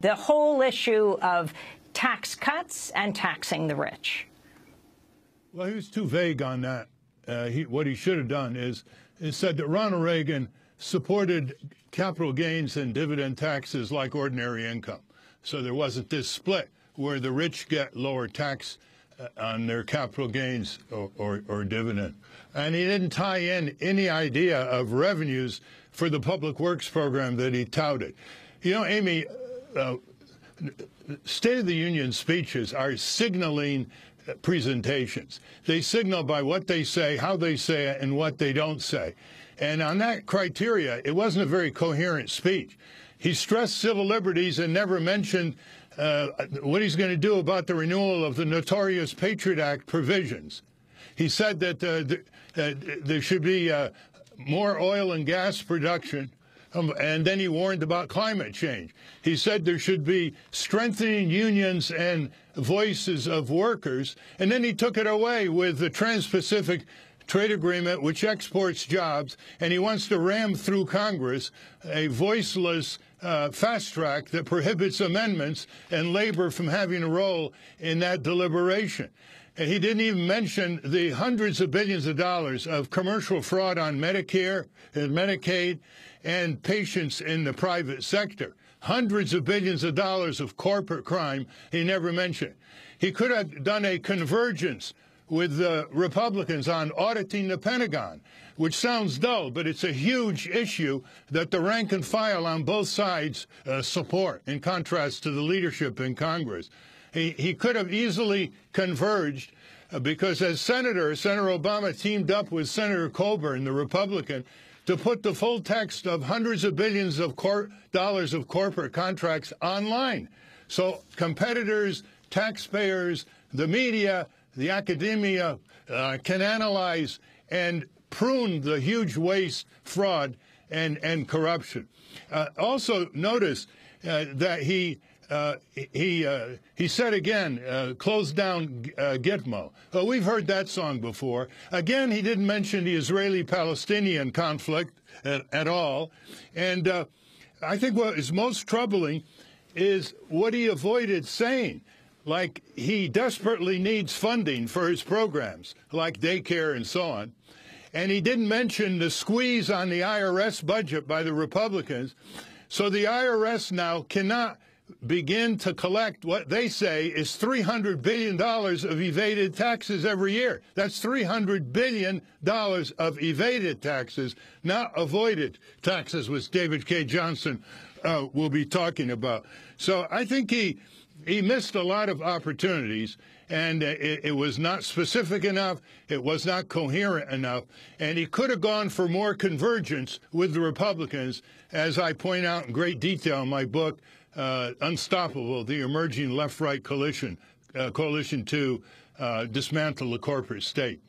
the whole issue of tax cuts and taxing the rich. Well, he was too vague on that. What he should have done is said that Ronald Reagan supported capital gains and dividend taxes like ordinary income. So there wasn't this split where the rich get lower tax on their capital gains or dividend. And he didn't tie in any idea of revenues for the public works program that he touted. You know, Amy, State of the Union speeches are signaling presentations. They signal by what they say, how they say it, and what they don't say. And on that criteria, it wasn't a very coherent speech. He stressed civil liberties and never mentioned what he's going to do about the renewal of the notorious Patriot Act provisions. He said that there should be more oil and gas production, and then he warned about climate change. He said there should be strengthening unions and voices of workers, and then he took it away with the Trans-Pacific Trade Agreement, which exports jobs, and he wants to ram through Congress a voiceless fast track that prohibits amendments and labor from having a role in that deliberation. And he didn't even mention the hundreds of billions of dollars of commercial fraud on Medicare and Medicaid and patients in the private sector. Hundreds of billions of dollars of corporate crime he never mentioned. He could have done a convergence with the Republicans on auditing the Pentagon, which sounds dull, but it's a huge issue that the rank and file on both sides support, in contrast to the leadership in Congress. He could have easily converged because as Senator Obama teamed up with Senator Coburn, the Republican, to put the full text of hundreds of billions of dollars of corporate contracts online. So competitors, taxpayers, the media, the academia can analyze and prune the huge waste, fraud, and corruption. Also notice that he said again, close down Gitmo. We've heard that song before. Again, he didn't mention the Israeli-Palestinian conflict at all. And I think what is most troubling is what he avoided saying. Like he desperately needs funding for his programs, like daycare and so on. And he didn't mention the squeeze on the IRS budget by the Republicans. So the IRS now cannot begin to collect what they say is $300 billion of evaded taxes every year. That's $300 billion of evaded taxes, not avoided taxes, which David K. Johnson will be talking about. So I think he missed a lot of opportunities, and it was not specific enough, it was not coherent enough, and he could have gone for more convergence with the Republicans, as I point out in great detail in my book, Unstoppable, the Emerging Left-Right Coalition to Dismantle the Corporate State.